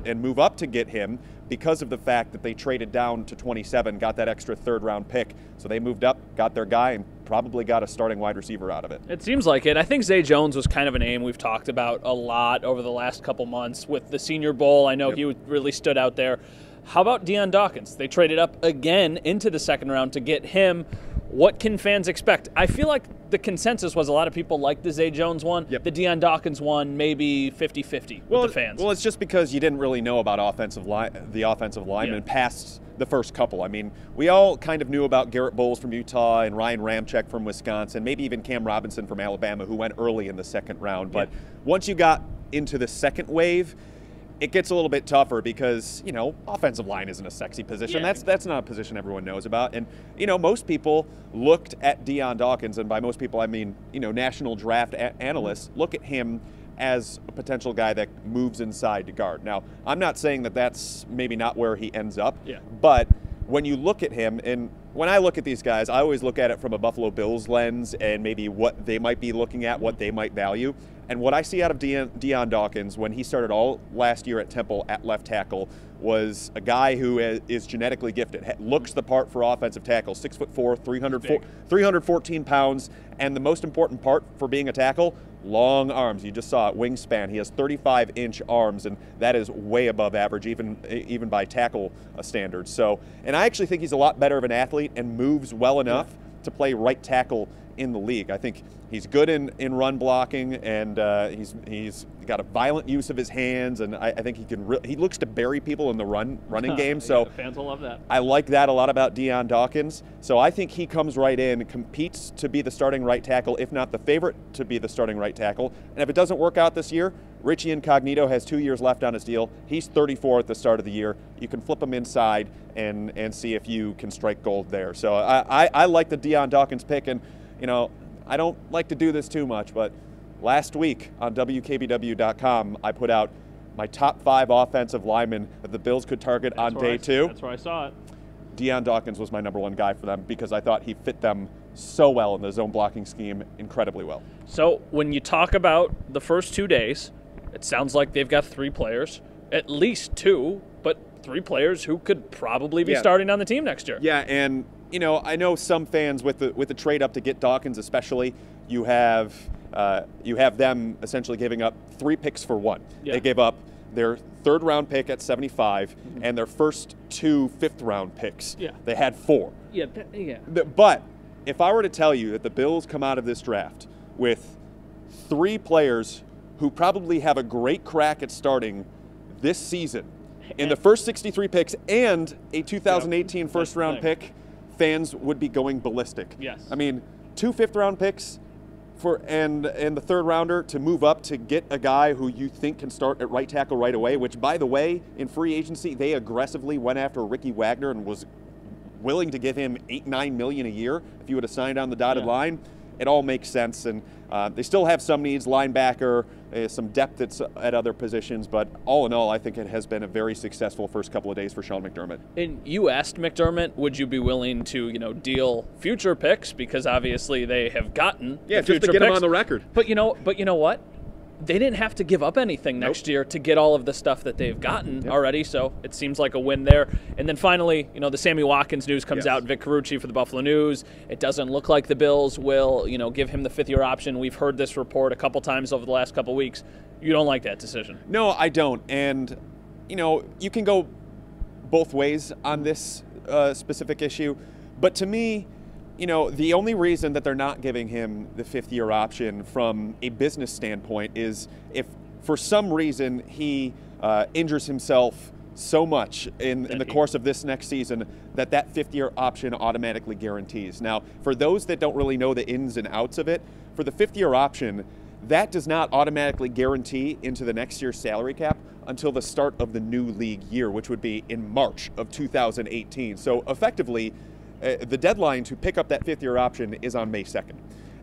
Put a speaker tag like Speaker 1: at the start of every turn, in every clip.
Speaker 1: and move up to get him because of the fact that they traded down to 27, got that extra third-round pick. So they moved up, got their guy, and probably got a starting wide receiver out of it.
Speaker 2: It seems like it. I think Zay Jones was kind of a name we've talked about a lot over the last couple months with the Senior Bowl. I know he really stood out there. How about Dion Dawkins? They traded up again into the second round to get him. What can fans expect? I feel like the consensus was a lot of people like the Zay Jones one. The Dion Dawkins one, maybe 50-50 with the fans.
Speaker 1: Well, it's just because you didn't really know about the offensive linemen past the first couple. I mean, we all kind of knew about Garrett Bowles from Utah and Ryan Ramczyk from Wisconsin, maybe even Cam Robinson from Alabama, who went early in the second round. But once you got into the second wave, it gets a little bit tougher because, offensive line isn't a sexy position. That's not a position everyone knows about. And, most people looked at Dion Dawkins, and by most people I mean, national draft analysts, look at him as a potential guy that moves inside to guard. Now, I'm not saying that that's maybe not where he ends up, but when you look at him, and when I look at these guys, I always look at it from a Buffalo Bills lens and maybe what they might be looking at, what they might value. And what I see out of Dion Dawkins when he started all last year at Temple at left tackle was a guy who is genetically gifted, looks the part for offensive tackle, 6'4", 314 pounds, and the most important part for being a tackle, long arms. You just saw it, wingspan. He has 35-inch arms, and that is way above average, even by tackle standards. So, and I actually think he's a lot better of an athlete and moves well enough to play right tackle in the league. I think he's good in run blocking, and he's got a violent use of his hands, and I think he looks to bury people in the running game. So
Speaker 2: fans will love that.
Speaker 1: I like that a lot about Dion Dawkins. So I think he comes right in, competes to be the starting right tackle, if not the favorite to be the starting right tackle. And if it doesn't work out this year, Richie Incognito has 2 years left on his deal. He's 34 at the start of the year. You can flip him inside and see if you can strike gold there. So I like the Dion Dawkins pick, and I don't like to do this too much, but last week on WKBW.com, I put out my top 5 offensive linemen that the Bills could target on day 2.
Speaker 2: That's where I saw it.
Speaker 1: Dion Dawkins was my number 1 guy for them because I thought he fit them so well in the zone blocking scheme, incredibly well.
Speaker 2: So when you talk about the first 2 days, it sounds like they've got 3 players, at least 2, but 3 players who could probably be starting on the team next year.
Speaker 1: Yeah, and I know some fans with the trade up to get Dawkins, especially, you have them essentially giving up 3 picks for 1. They gave up their 3rd round pick at 75 and their first 2 5th-round picks. They had 4. But if I were to tell you that the Bills come out of this draft with 3 players who probably have a great crack at starting this season in the first 63 picks and a 2018 first-round pick, fans would be going ballistic. I mean, 2 5th-round picks and the 3rd rounder to move up to get a guy who you think can start at right tackle right away, which, by the way, in free agency, they aggressively went after Ricky Wagner and was willing to give him $8-9 million a year if you would have signed on the dotted line. It all makes sense, and they still have some needs, linebacker, some depth at other positions, but all in all, I think it has been a very successful first couple of days for Sean McDermott.
Speaker 2: And you asked McDermott, would you be willing to, deal future picks, because obviously they have gotten the future
Speaker 1: just to get
Speaker 2: picks.
Speaker 1: them on the record.
Speaker 2: But you know what? They didn't have to give up anything next year to get all of the stuff that they've gotten already, so it seems like a win there. And then finally, the Sammy Watkins news comes out, Vic Carucci for the Buffalo News. It doesn't look like the Bills will, give him the 5th-year option. We've heard this report a couple times over the last couple weeks. You don't like that decision?
Speaker 1: No, I don't. And, you can go both ways on this specific issue, but to me, the only reason that they're not giving him the 5th-year option from a business standpoint is if for some reason he injures himself so much in the course of this next season that 5th-year option automatically guarantees. Now, for those that don't really know the ins and outs of it, for the 5th-year option, that does not automatically guarantee into the next year's salary cap until the start of the new league year, which would be in March of 2018. So effectively, the deadline to pick up that 5th-year option is on May 2nd.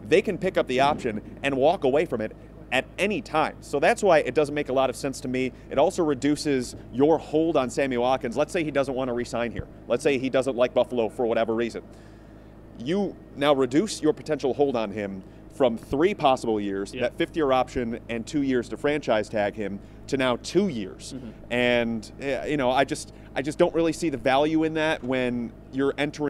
Speaker 1: They can pick up the option and walk away from it at any time. So that's why it doesn't make a lot of sense to me. It also reduces your hold on Sammy Watkins. Let's say he doesn't want to re-sign here. Let's say he doesn't like Buffalo for whatever reason. You now reduce your potential hold on him from 3 possible years, that 5th-year option, and 2 years to franchise tag him, to now 2 years. And, you know, I just don't really see the value in that when you're entering